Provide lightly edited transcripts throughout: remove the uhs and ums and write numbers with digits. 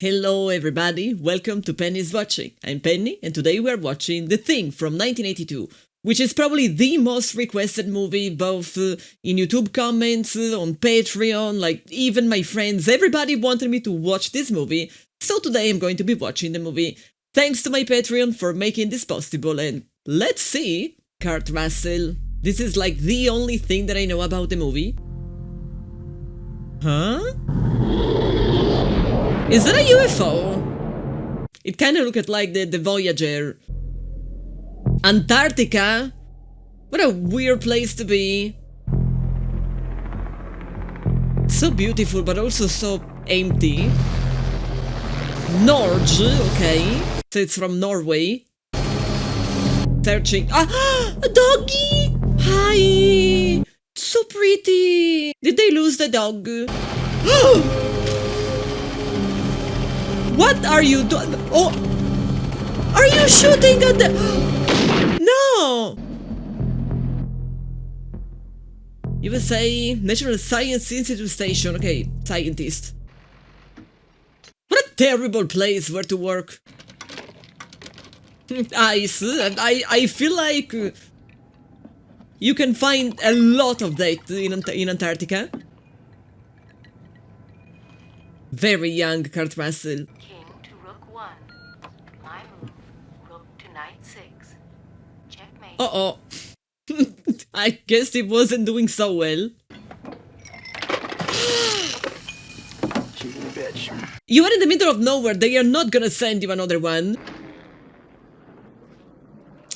Hello everybody, welcome to Penny's Watching. I'm Penny and today we're watching The Thing from 1982, which is probably the most requested movie both in YouTube comments, on Patreon, like even my friends, everybody wanted me to watch this movie, so today I'm going to be watching the movie. Thanks to my Patreon for making this possible and let's see. Kurt Russell. This is like the only thing that I know about the movie. Huh? Is that a UFO? It kinda looked like the Voyager. Antarctica? What a weird place to be. So beautiful, but also so empty. Norge, okay. So it's from Norway. Searching. Ah! A doggy! Hi! So pretty! Did they lose the dog? What are you doing? Oh! Are you shooting at the... No! USA National Science Institute Station. Okay, scientist. What a terrible place where to work. Ice. I feel like you can find a lot of that in Antarctica. Very young Kurt Russell. King to rook 1. My move. Rook to knight 6. Checkmate. Uh-oh. I guess he wasn't doing so well. You are in the middle of nowhere. They are not gonna send you another one.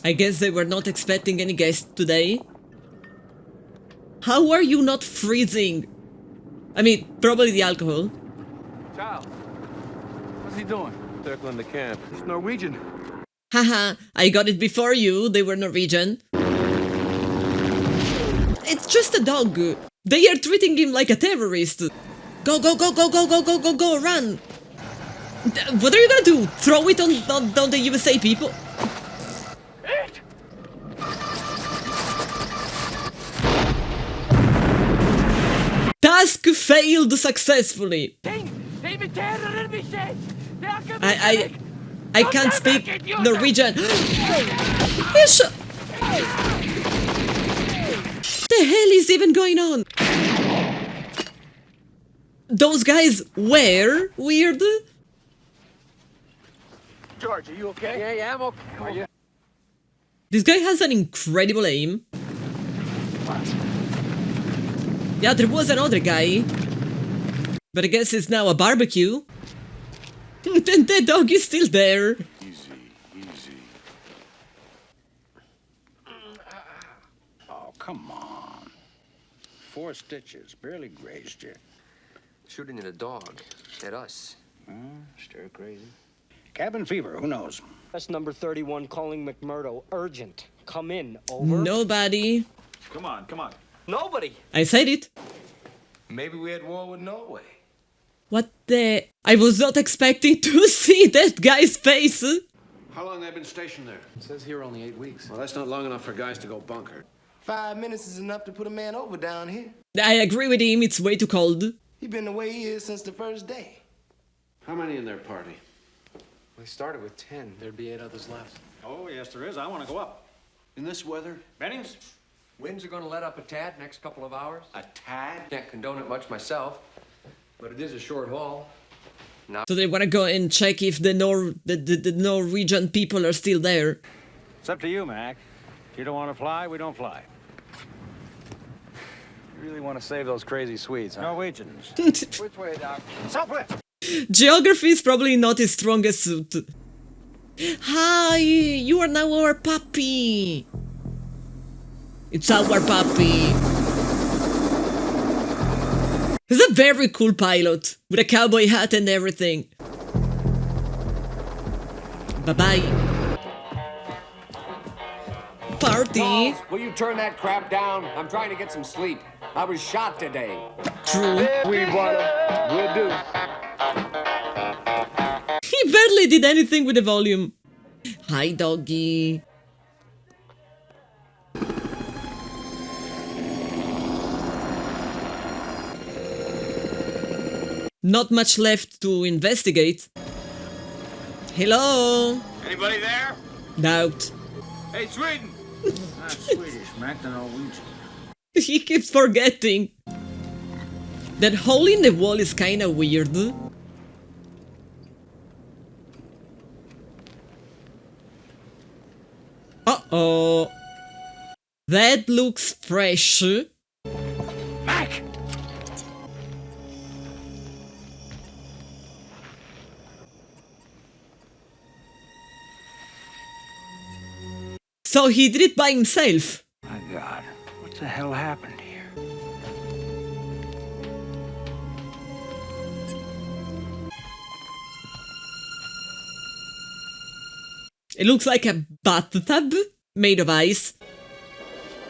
I guess they were not expecting any guests today. How are you not freezing? I mean, probably the alcohol. Charles, what's he doing? Circling the camp. He's Norwegian. Haha, I got it before you. They were Norwegian. It's just a dog. They are treating him like a terrorist. Go, go, go, go, go, go, go, go, go, run. What are you gonna do? Throw it on the USA people? Task failed successfully. I can't speak Norwegian. The hell is even going on? Those guys were weird. George, are you okay? Yeah, I'm okay. Are you? This guy has an incredible aim. Yeah, there was another guy. But I guess it's now a barbecue. And the dog is still there. Easy, easy. Oh, come on. 4 stitches, barely grazed you. Shooting at a dog. At us. Stir crazy. Cabin fever, who knows? That's number 31 calling McMurdo. Urgent. Come in. Over. Nobody. Come on, come on. Nobody. I said it. Maybe we had war with Norway. What the... I was not expecting to see that guy's face. How long have they been stationed there? It says here only 8 weeks. Well, that's not long enough for guys to go bunker. 5 minutes is enough to put a man over down here. I agree with him, it's way too cold. He been the way he is since the first day. How many in their party? We started with 10. There'd be 8 others left. Oh, yes, there is. I want to go up. In this weather? Bennings? Winds are going to let up a tad next couple of hours. A tad? Can't condone it much myself, but it is a short haul. So they wanna go and check if the Norwegian people are still there. It's up to you, Mac. If you don't want to fly, we don't fly. You really want to save those crazy Swedes, huh? Norwegians. Which way, Doc? Southwest. Geography is probably not his strongest suit. Hi, you are now our puppy. It's our puppy. He's a very cool pilot, with a cowboy hat and everything. Bye-bye. Party. Charles, will you turn that crap down? I'm trying to get some sleep. I was shot today. True. We will do. He barely did anything with the volume. Hi, doggy. not much left to investigate. Hello? Anybody there? Doubt. Hey, Sweden! Not Swedish, Mac, the Norwegian. He keeps forgetting. That hole in the wall is kinda weird. Uh-oh. That looks fresh. Mac! So he did it by himself. My God, what the hell happened here? It looks like a bathtub made of ice.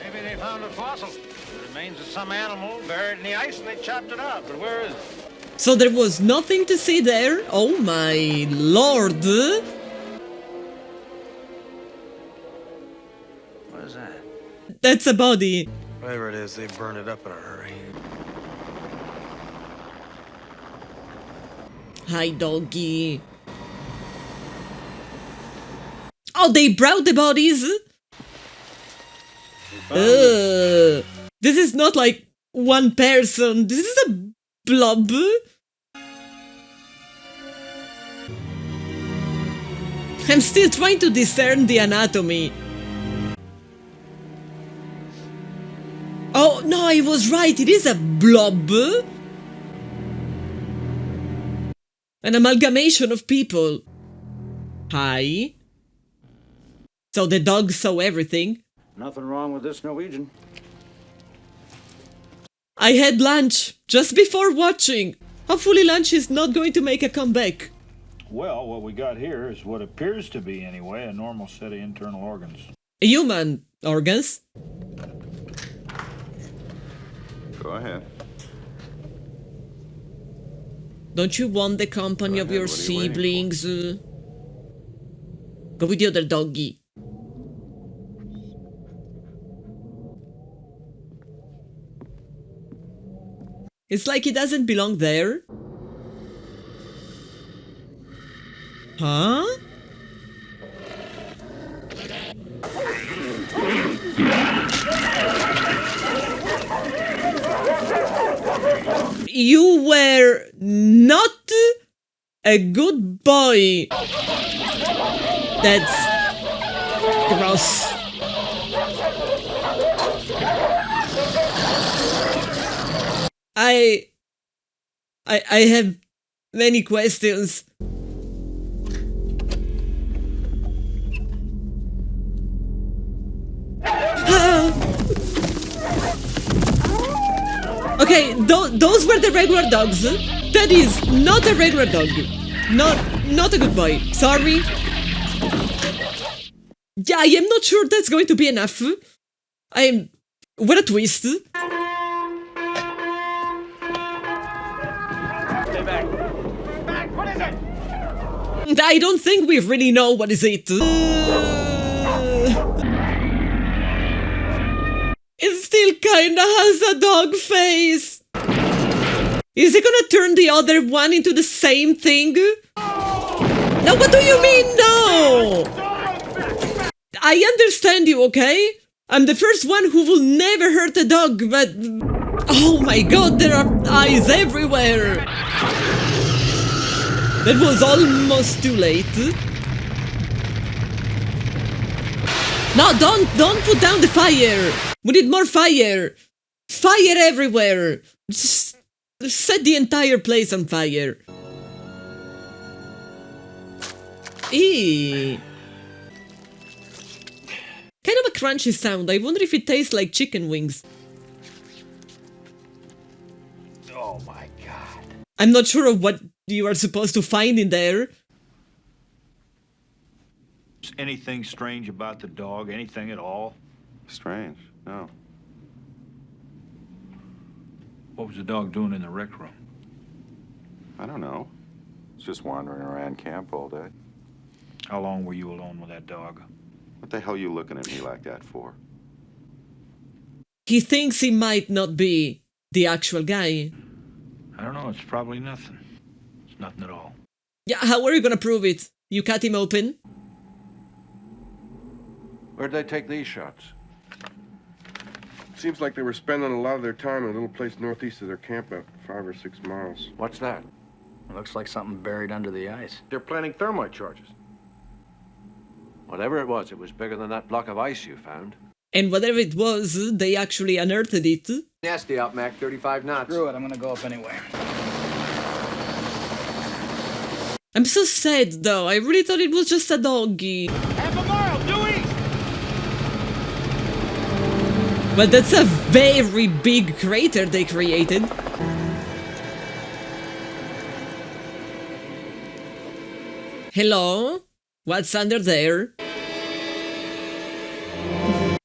Maybe they found a fossil. The remains of some animal buried in the ice and they chopped it up. But where is it? So there was nothing to see there? Oh my lord! What is that? That's a body. Whatever it is, they burned it up in a hurry. Hi, doggy. Oh, they brought the bodies? This is not like one person. This is a blob. I'm still trying to discern the anatomy. Oh, no, I was right. It is a blob. An amalgamation of people. Hi. So the dog saw everything. Nothing wrong with this Norwegian. I had lunch just before watching. Hopefully lunch is not going to make a comeback. Well, what we got here is what appears to be, anyway, a normal set of internal organs. Human organs. Go ahead. Don't you want the company of your siblings? Go with the other doggy. It's like he doesn't belong there. Huh? You were not a good boy. That's gross. I have many questions. Okay, those were the regular dogs. That is not a regular dog. Not a good boy. Sorry. Yeah, I am not sure that's going to be enough. What a twist. Stay back. Back! What is it? I don't think we really know what is it. It still kinda has a dog face. Is it gonna turn the other one into the same thing? No, what do you mean, no? I understand you, okay? I'm the first one who will never hurt a dog, but... Oh my god, there are eyes everywhere! That was almost too late. No, don't put down the fire! We need more fire! Fire everywhere! Just set the entire place on fire. Eee. Kind of a crunchy sound. I wonder if it tastes like chicken wings. Oh my god. I'm not sure of what you are supposed to find in there. Anything strange about the dog? Anything at all? Strange? No. What was the dog doing in the rec room? I don't know. It's just wandering around camp all day. How long were you alone with that dog? What the hell are you looking at me like that for? He thinks he might not be the actual guy. I don't know. It's probably nothing. Nothing at all. Yeah, how are you gonna prove it? You cut him open? Where'd they take these shots? Seems like they were spending a lot of their time in a little place northeast of their camp, about 5 or 6 miles. What's that? It looks like something buried under the ice. They're planting thermite charges. Whatever it was bigger than that block of ice you found. And whatever it was, they actually unearthed it. Nasty out, Mac. 35 knots. Screw it, I'm gonna go up anyway. I'm so sad though, I really thought it was just a doggy. Half a mile, due east! Well, that's a very big crater they created. Hello? What's under there?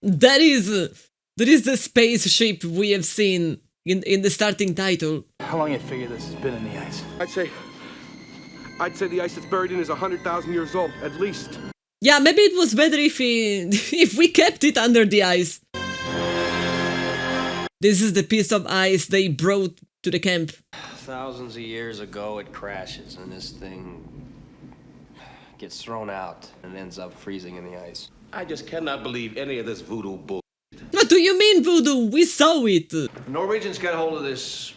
That is the spaceship we have seen in the starting title. How long you figure this has been in the ice? I'd say the ice it's buried in is 100,000 years old, at least. Yeah, maybe it was better if we kept it under the ice. This is the piece of ice they brought to the camp. Thousands of years ago, it crashes, and this thing gets thrown out and ends up freezing in the ice. I just cannot believe any of this voodoo bull. What do you mean voodoo? We saw it. The Norwegians get hold of this,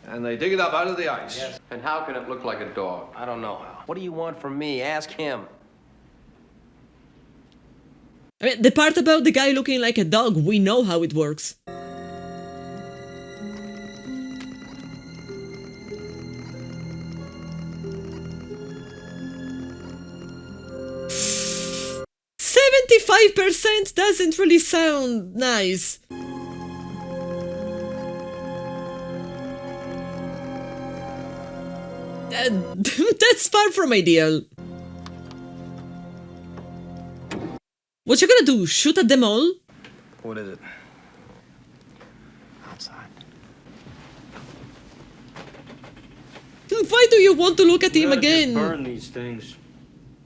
and they dig it up out of the ice. Yes. And how can it look like a dog? I don't know how. What do you want from me? Ask him. I mean, the part about the guy looking like a dog, we know how it works. %75% doesn't really sound nice. That's far from ideal. What you gonna do? Shoot at them all? What is it? Outside. Why do you want to look at him again? Burn these things.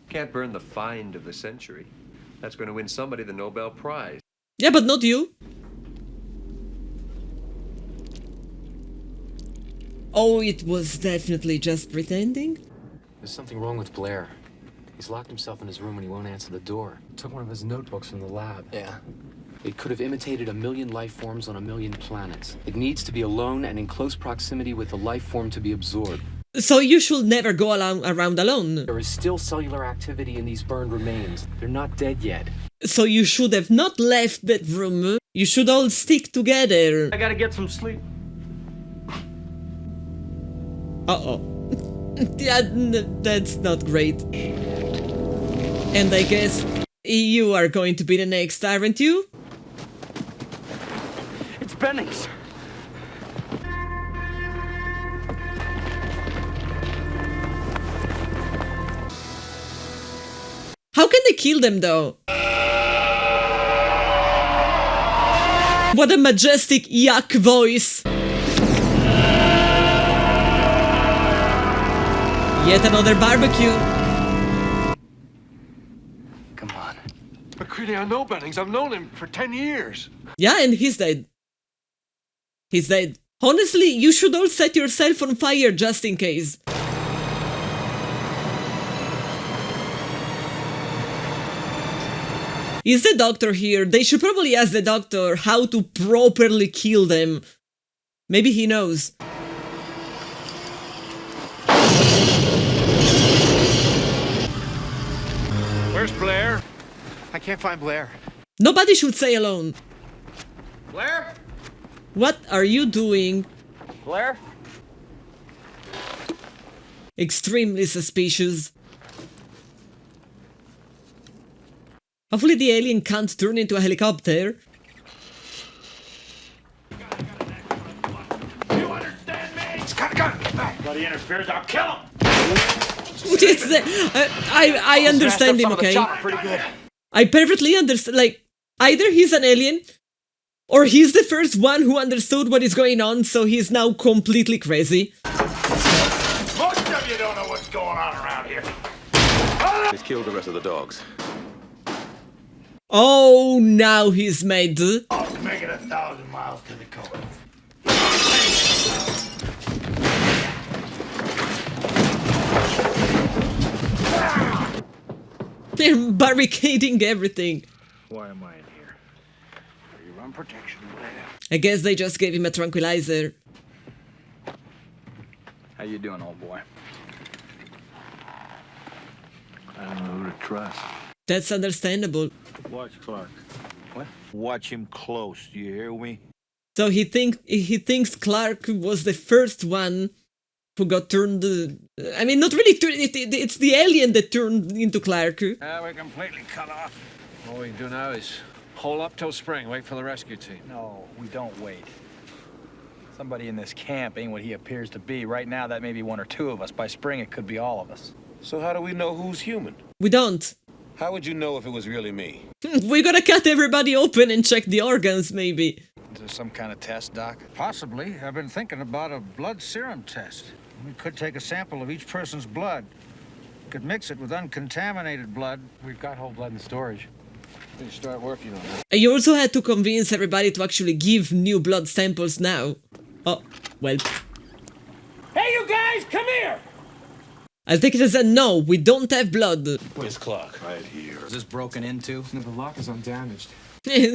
Can't burn the find of the century. That's going to win somebody the Nobel Prize. Yeah, but not you. Oh, it was definitely just pretending. There's something wrong with Blair. He's locked himself in his room and he won't answer the door. Took one of his notebooks from the lab. Yeah. It could have imitated 1 million life forms on 1 million planets. It needs to be alone and in close proximity with the life form to be absorbed. So you should never go around alone. There is still cellular activity in these burned remains. They're not dead yet. So you should have not left that room. You should all stick together. I gotta get some sleep. Uh-oh. Yeah, that's not great. And I guess you are going to be the next, aren't you? It's Bennings. How can they kill them, though? What a majestic yuck voice! Yet another barbecue. Come on. McCready, I know Bennings. I've known him for 10 years. Yeah, and he's dead. He's dead. Honestly, you should all set yourself on fire just in case. Is the doctor here? They should probably ask the doctor how to properly kill them. Maybe he knows. Where's Blair? I can't find Blair. Nobody should stay alone. Blair? What are you doing? Blair? Extremely suspicious. Hopefully the alien can't turn into a helicopter. You understand me? He's got a gun. If he interferes, I'll kill him. I understand him, okay? I perfectly understand. Like, either he's an alien, or he's the first one who understood what is going on, so he's now completely crazy. Most of you don't know what's going on around here. He's killed the rest of the dogs. Oh, now he's mad. I'll make it 1,000 miles to the coast. They're barricading everything. Why am I in here? For your own protection, Blair. I guess they just gave him a tranquilizer. How you doing, old boy? I don't know who to trust. That's understandable. Watch Clark. What? Watch him close. Do you hear me? So he thinks Clark was the first one who got turned. I mean, not really. It's the alien that turned into Clark. We're completely cut off. All we do now is hole up till spring, wait for the rescue team. No, we don't wait. Somebody in this camp ain't what he appears to be. Right now, that may be one or two of us. By spring, it could be all of us. So how do we know who's human? We don't. How would you know if it was really me? We're gonna cut everybody open and check the organs, maybe. Is there some kind of test, Doc? Possibly. I've been thinking about a blood serum test. We could take a sample of each person's blood. We could mix it with uncontaminated blood. We've got whole blood in storage. We start working on it. You also had to convince everybody to actually give new blood samples now. Oh, well. Hey, you guys, come here! I'll take it as a no, we don't have blood. Where's Clark? Right here. Is this broken into? No, the lock is undamaged.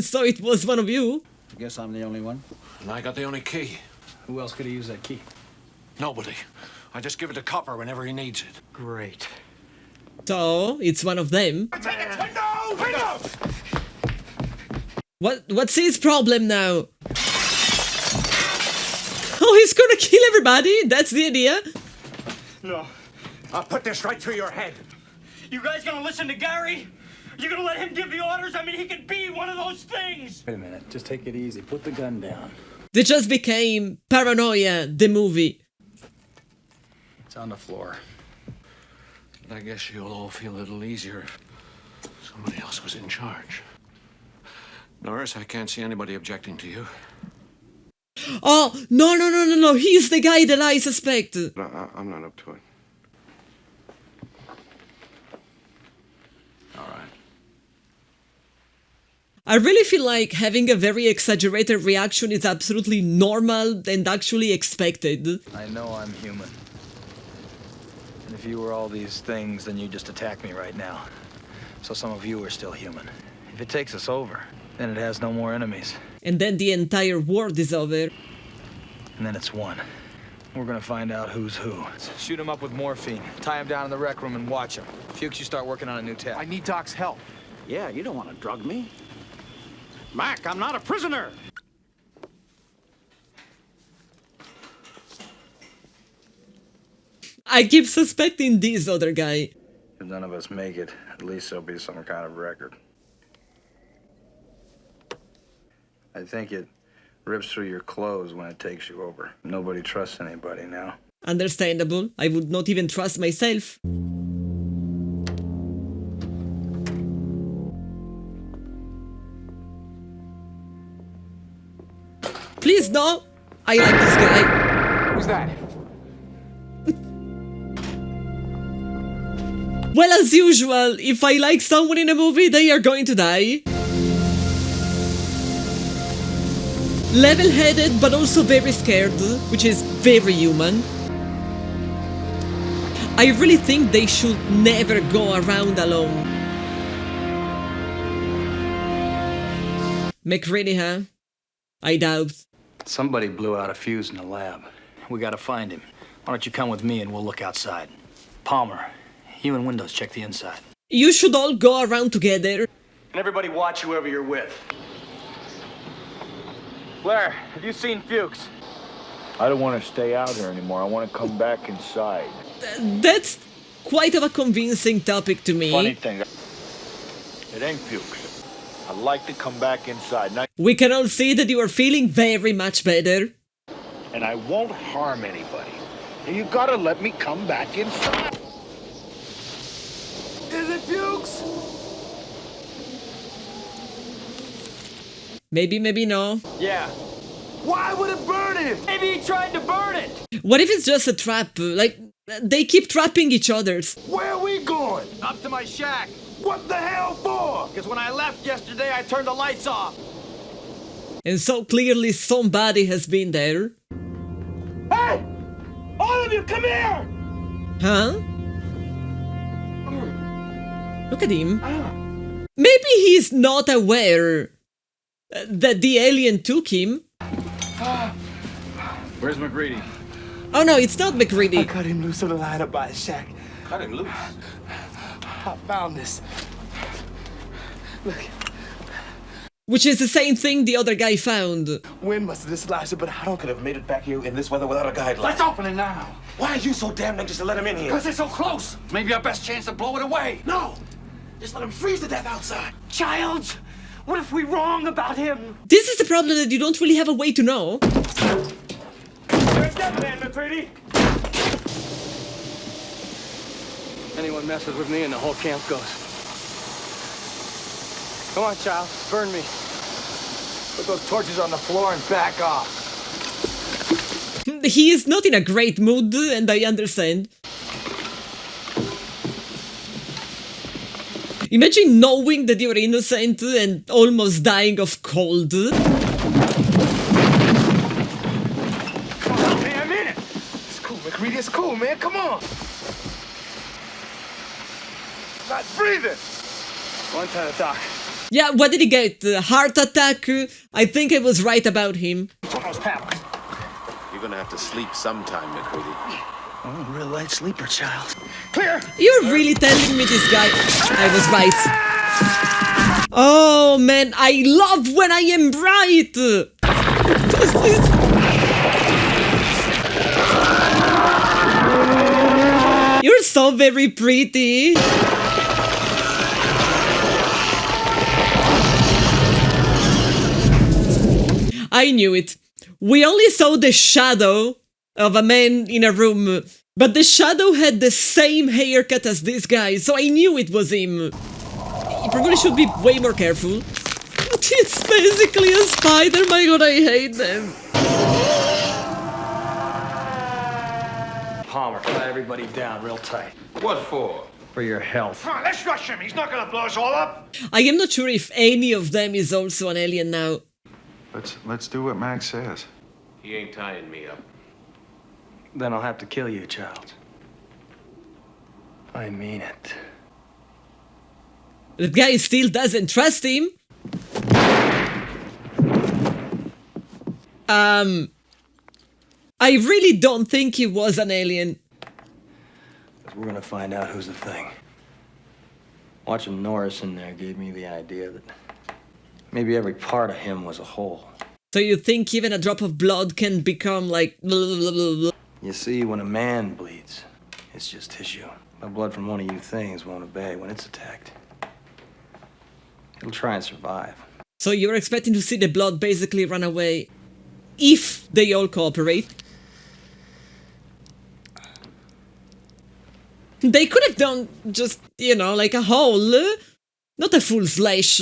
So it was one of you. I guess I'm the only one. And I got the only key. Who else could have used that key? Nobody. I just give it to Copper whenever he needs it. Great. So it's one of them. No! What's his problem now? Oh, he's gonna kill everybody? That's the idea? No. I'll put this right through your head. You guys gonna listen to Gary? You gonna let him give the orders? I mean, he could be one of those things. Wait a minute. Just take it easy. Put the gun down. They just became Paranoia, the movie. It's on the floor. I guess you'll all feel a little easier if somebody else was in charge. Norris, I can't see anybody objecting to you. Oh, no, he's the guy that I suspect. No, I'm not up to it. All right. I really feel like having a very exaggerated reaction is absolutely normal and actually expected. I know I'm human. And if you were all these things, then you just attack me right now. So some of you are still human. If it takes us over, then it has no more enemies. And then the entire world is over. And then it's one. We're gonna find out who's who. Shoot him up with morphine. Tie him down in the rec room and watch him. Fuchs, you start working on a new tech. I need Doc's help. Yeah, you don't want to drug me. Mac, I'm not a prisoner. I keep suspecting this other guy. If none of us make it, at least there'll be some kind of record. I think it rips through your clothes when it takes you over. Nobody trusts anybody now. Understandable. I would not even trust myself. Please, no! I like this guy. Who's that? Well, as usual, if I like someone in a movie, they are going to die. Level-headed, but also very scared, which is very human. I really think they should never go around alone. McCready, huh? I doubt. Somebody blew out a fuse in the lab. We gotta find him. Why don't you come with me and we'll look outside? Palmer, you and Windows check the inside. You should all go around together. And everybody watch whoever you're with. Blair, have you seen Fuchs? I don't want to stay out here anymore. I want to come back inside. That's quite of a convincing topic to me. Funny thing, it ain't Fuchs. I'd like to come back inside. Now, we can all see that you are feeling very much better. and I won't harm anybody. You gotta let me come back inside. Is it Fuchs? Maybe, maybe no. Yeah. Why would it burn him? Maybe he tried to burn it. What if it's just a trap? Like, they keep trapping each other. Where are we going? Up to my shack. What the hell for? Because when I left yesterday, I turned the lights off. And so clearly somebody has been there. Hey! All of you, come here! Huh? Look at him. Maybe he's not aware that the alien took him. Where's McGreedy? Oh no, it's not McGreedy. I cut him loose on the line up by the shack. Cut him loose. I found this. Look. Which is the same thing the other guy found. Wind must have dislodged it, but I don't could have made it back here in this weather without a guide light. Let's open it now. Why are you so damn anxious to let him in here? Because it's so close. Maybe our best chance to blow it away. No! Just let him freeze to death outside. Child, what if we're wrong about him? This is the problem, that you don't really have a way to know. You're a dead man, McCready. Anyone messes with me and the whole camp goes. Come on, child, burn me. Put those torches on the floor and back off. He is not in a great mood, and I understand. Imagine knowing that you're innocent and almost dying of cold. Come on, man, I'm in it. It's cool, McCready, it's cool, man, come on. Not breathing. One time, Doc. Yeah, what did he get? Heart attack? I think I was right about him. Almost happened. You're gonna have to sleep sometime, McCready. I'm a real light sleeper, child. Clear! You're really telling me this guy... I was right. Oh man, I love when I am right! You're so very pretty. I knew it. We only saw the shadow of a man in a room, but the shadow had the same haircut as this guy, so I knew it was him. You probably should be way more careful. But it's basically a spider, my god, I hate them. Palmer, tie everybody down real tight. What for? For your health. Come on, let's rush him. He's not gonna blow us all up. I am not sure if any of them is also an alien now. Let's do what Max says. He ain't tying me up. Then I'll have to kill you, child. I mean it. The guy still doesn't trust him. I really don't think he was an alien. We're gonna find out who's the thing. Watching Norris in there gave me the idea that maybe every part of him was a whole. So you think even a drop of blood can become like... blah, blah, blah, blah. You see, when a man bleeds, it's just tissue. The blood from one of you things won't obey when it's attacked. It'll try and survive. So you're expecting to see the blood basically run away if they all cooperate? They could have done just, you know, like a hole, not a full slash.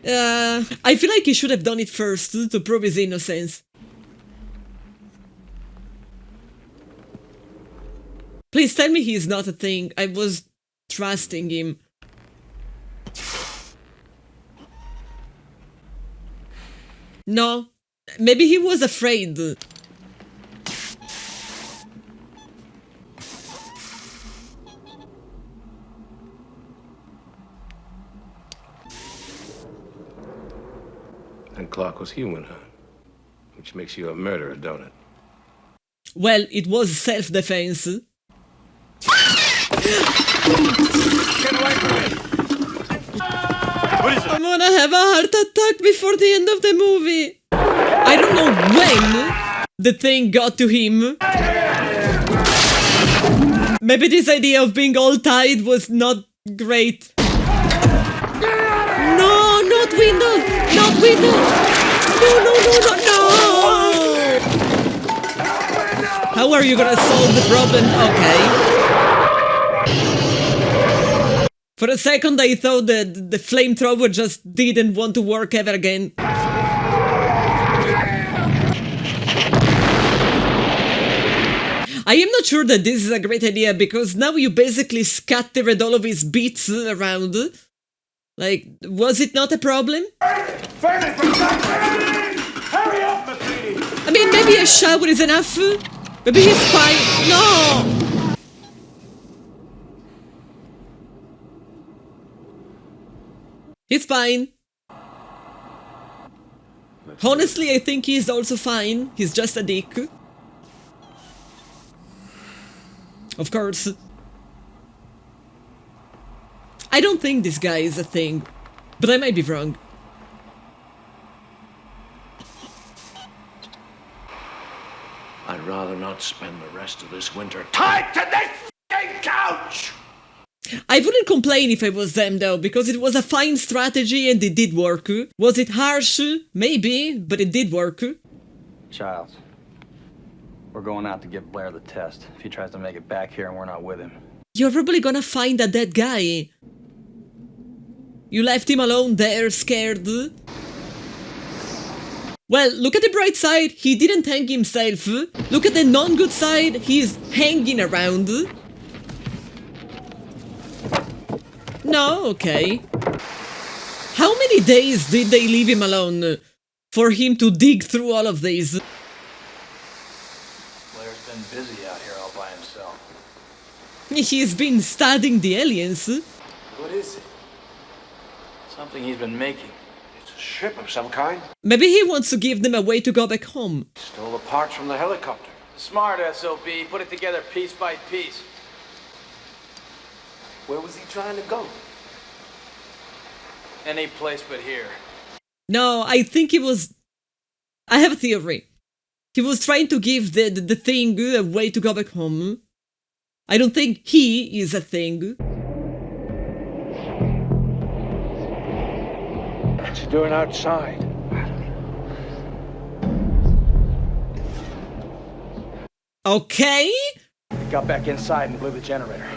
I feel like he should have done it first to prove his innocence. Please tell me he's not a thing. I was trusting him. No, maybe he was afraid. And Clark was human, huh? Which makes you a murderer, don't it? Well, it was self-defense. Get away from me! What is it? I'm gonna have a heart attack before the end of the movie. I don't know when the thing got to him. Maybe this idea of being all tied was not great. No, not window! Not window! No, no, no, no, no! How are you gonna solve the problem? Okay. For a second I thought that the flamethrower just didn't want to work ever again. I am not sure that this is a great idea, because now you basically scattered all of his bits around. Like, was it not a problem? Hurry up, McCready! I mean, maybe a shower is enough. Maybe he's fine. No! He's fine. Honestly, I think he's also fine. He's just a dick. Of course. I don't think this guy is a thing, but I might be wrong. I'd rather not spend the rest of this winter tied to this f***ing couch! I wouldn't complain if I was them though, because it was a fine strategy and it did work. Was it harsh? Maybe, but it did work. Childs, we're going out to give Blair the test. If he tries to make it back here and we're not with him. You're probably gonna find a dead guy. You left him alone there, scared. Well, look at the bright side, he didn't hang himself. Look at the non-good side, he's hanging around. No, okay. How many days did they leave him alone for him to dig through all of these? Blair's been busy out here all by himself. He's been studying the aliens. What is it? Something he's been making. It's a ship of some kind. Maybe he wants to give them a way to go back home. Stole the parts from the helicopter. Smart SOB, put it together piece by piece. Where was he trying to go? Any place but here. No, I think he was... I have a theory. He was trying to give the thing a way to go back home. I don't think he is a thing. What's he doing outside? Okay? Got back inside and blew the generator.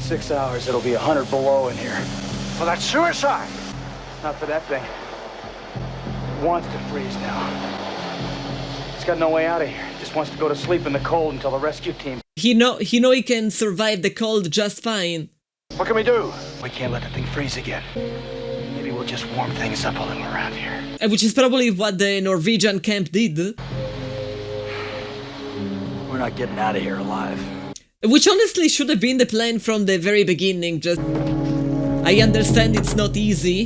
6 hours, it'll be 100 below in here. Well, that's suicide! Not for that thing. It wants to freeze now. It's got no way out of here. It just wants to go to sleep in the cold until the rescue team... He know he can survive the cold just fine. What can we do? We can't let the thing freeze again. Maybe we'll just warm things up a little around here. Which is probably what the Norwegian camp did. We're not getting out of here alive. Which honestly should have been the plan from the very beginning, just... I understand it's not easy.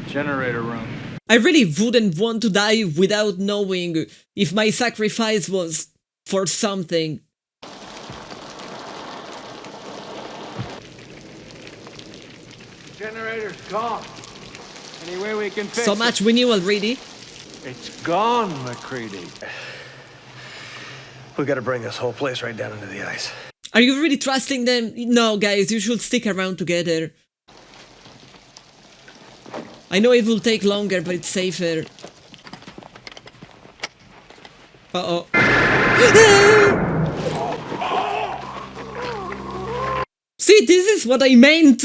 Generator room. I really wouldn't want to die without knowing if my sacrifice was for something. Generator's gone. Any way we can fix So much we knew already. It's gone, McCready. We gotta bring this whole place right down into the ice. Are you really trusting them? No, guys, you should stick around together. I know it will take longer, but it's safer. Uh-oh. See, this is what I meant!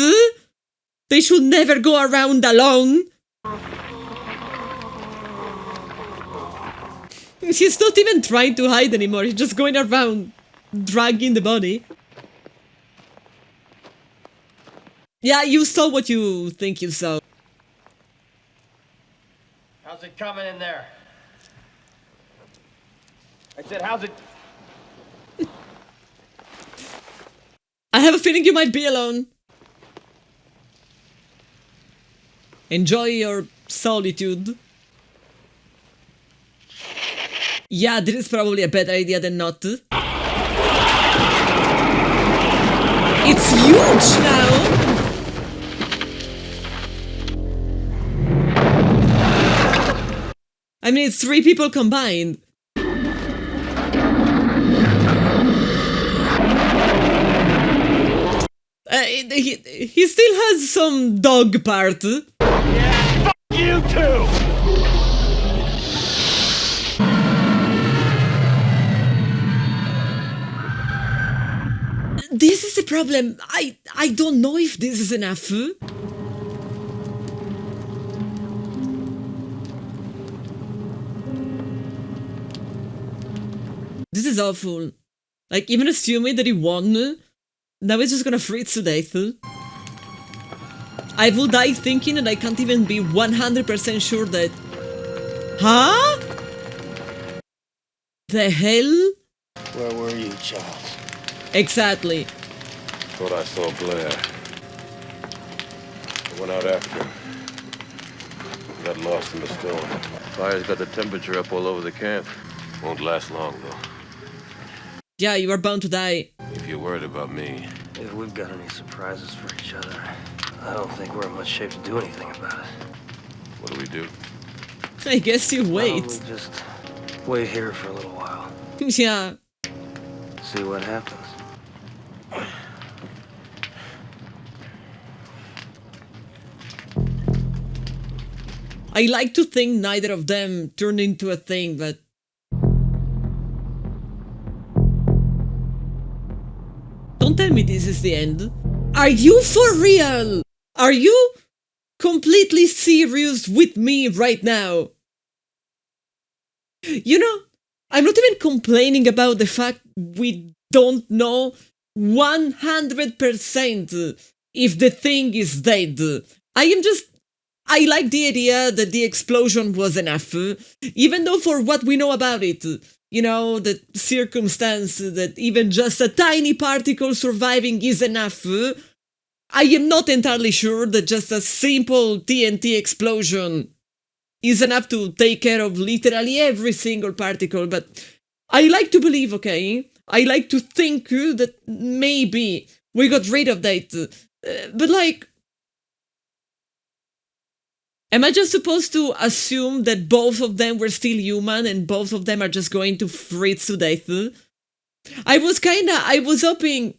They should never go around alone! He's not even trying to hide anymore, he's just going around, dragging the body. Yeah, you saw what you think you saw. How's it coming in there? I said, how's it... I have a feeling you might be alone. Enjoy your solitude. Yeah, this is probably a better idea than not. It's huge now! I mean, it's 3 people combined. He still has some dog part. Yeah, fuck you too! This is the problem. I don't know if this is enough. This is awful. Like, even assuming that he won, now he's just gonna freeze to death. I will die thinking and I can't even be 100% sure that... Huh? The hell? Where were you, Charles? Exactly. Thought I saw Blair. I went out after him. Got lost in the storm. Fire's got the temperature up all over the camp. Won't last long, though. Yeah, you are bound to die. If you're worried about me. If we've got any surprises for each other, I don't think we're in much shape to do anything about it. What do we do? I guess you wait. We'll just wait here for a little while. Yeah. See what happens. I like to think neither of them turned into a thing, but... Don't tell me this is the end. Are you for real? Are you completely serious with me right now? You know, I'm not even complaining about the fact we don't know 100% if the thing is dead. I like the idea that the explosion was enough, even though for what we know about it, you know, the circumstance that even just a tiny particle surviving is enough, I am not entirely sure that just a simple TNT explosion is enough to take care of literally every single particle, but I like to believe, okay? I like to think that maybe we got rid of that, but like... Am I just supposed to assume that both of them were still human and both of them are just going to freeze to death? I was hoping,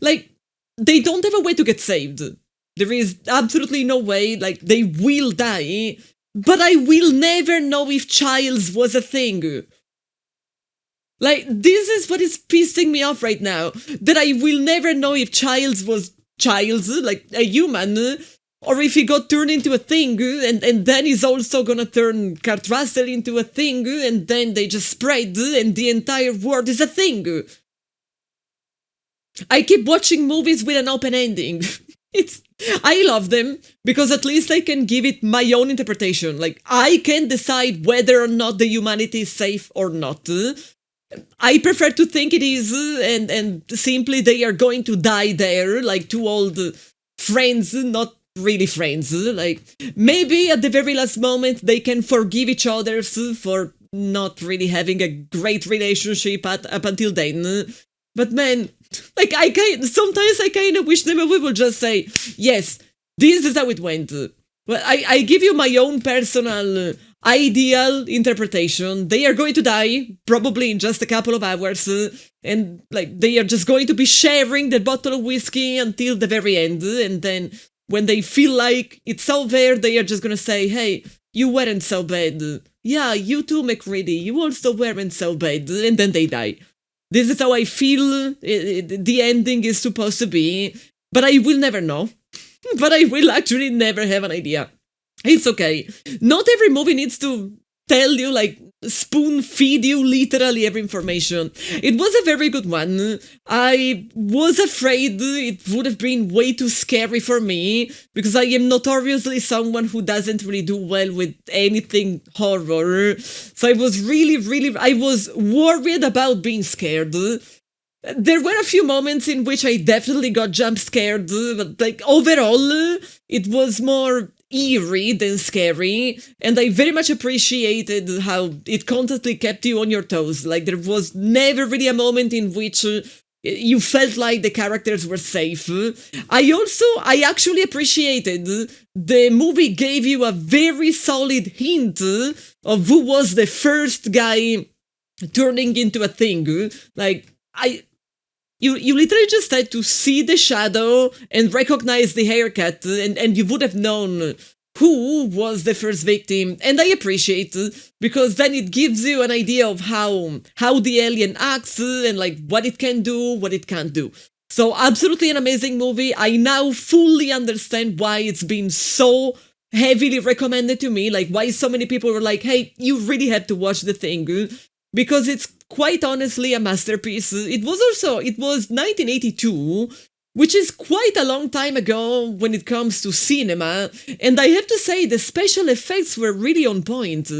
like, they don't have a way to get saved. There is absolutely no way, like, they will die, but I will never know if Childs was a thing. Like, this is what is pissing me off right now, that I will never know if Childs was Childs, like, a human, or if he got turned into a thing, and then he's also gonna turn Kurt Russell into a thing, and then they just spread, and the entire world is a thing. I keep watching movies with an open ending. I love them, because at least I can give it my own interpretation. Like, I can decide whether or not the humanity is safe or not. I prefer to think it is, and simply they are going to die there, like two old friends, not really friends. Like, maybe at the very last moment they can forgive each other for not really having a great relationship up until then. But man, like, sometimes I kind of wish the movie would just say, yes, this is how it went. Well, I give you my own personal ideal interpretation. They are going to die, probably in just a couple of hours, and like they are just going to be sharing the bottle of whiskey until the very end, and then when they feel like it's over, they are just gonna say, hey, you weren't so bad. Yeah, you too, McReady, you also weren't so bad, and then they die. This is how I feel the ending is supposed to be, but I will never know. But I will actually never have an idea. It's okay. Not every movie needs to tell you, like, spoon feed you literally every information. It was a very good one. I was afraid it would have been way too scary for me, because I am notoriously someone who doesn't really do well with anything horror. So I was I was worried about being scared. There were a few moments in which I definitely got jump scared, but like overall, it was more eerie than scary, and I very much appreciated how it constantly kept you on your toes. Like, there was never really a moment in which you felt like the characters were safe. I actually appreciated the movie gave you a very solid hint of who was the first guy turning into a thing. Like, You literally just had to see the shadow and recognize the haircut, and you would have known who was the first victim. And I appreciate it, because then it gives you an idea of how the alien acts, and like what it can do, what it can't do. So absolutely an amazing movie. I now fully understand why it's been so heavily recommended to me, like why so many people were like, hey, you really have to watch The Thing, because it's quite honestly a masterpiece. It was 1982, which is quite a long time ago when it comes to cinema, and I have to say the special effects were really on point.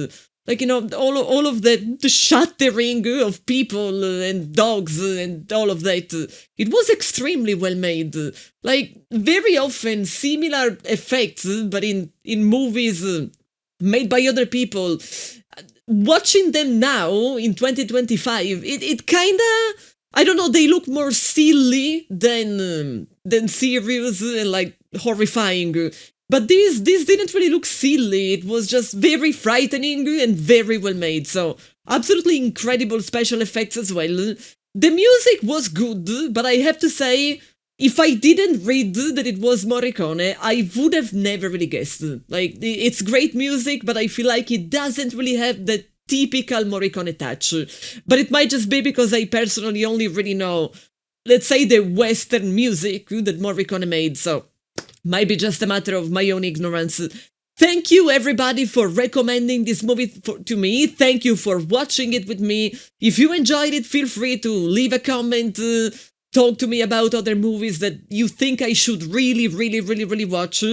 Like, all of the shattering of people and dogs and all of that. It was extremely well made. Like, very often similar effects, but in movies made by other people. Watching them now in 2025, it kinda, I don't know, they look more silly than serious and like horrifying. But this didn't really look silly. It was just very frightening and very well made. So absolutely incredible special effects as well. The music was good, but I have to say, if I didn't read that it was Morricone, I would have never really guessed. Like, it's great music, but I feel like it doesn't really have the typical Morricone touch. But it might just be because I personally only really know, let's say, the Western music that Morricone made, so might be just a matter of my own ignorance. Thank you, everybody, for recommending this movie to me. Thank you for watching it with me. If you enjoyed it, feel free to leave a comment, talk to me about other movies that you think I should really watch.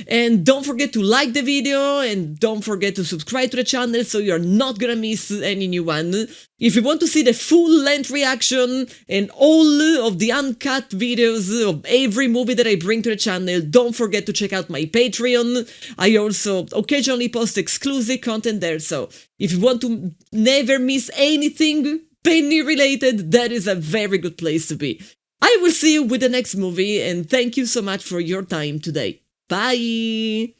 And don't forget to like the video, and don't forget to subscribe to the channel so you're not gonna miss any new one. If you want to see the full-length reaction and all of the uncut videos of every movie that I bring to the channel, don't forget to check out my Patreon. I also occasionally post exclusive content there, so if you want to never miss anything Penny related, that is a very good place to be. I will see you with the next movie, and thank you so much for your time today. Bye!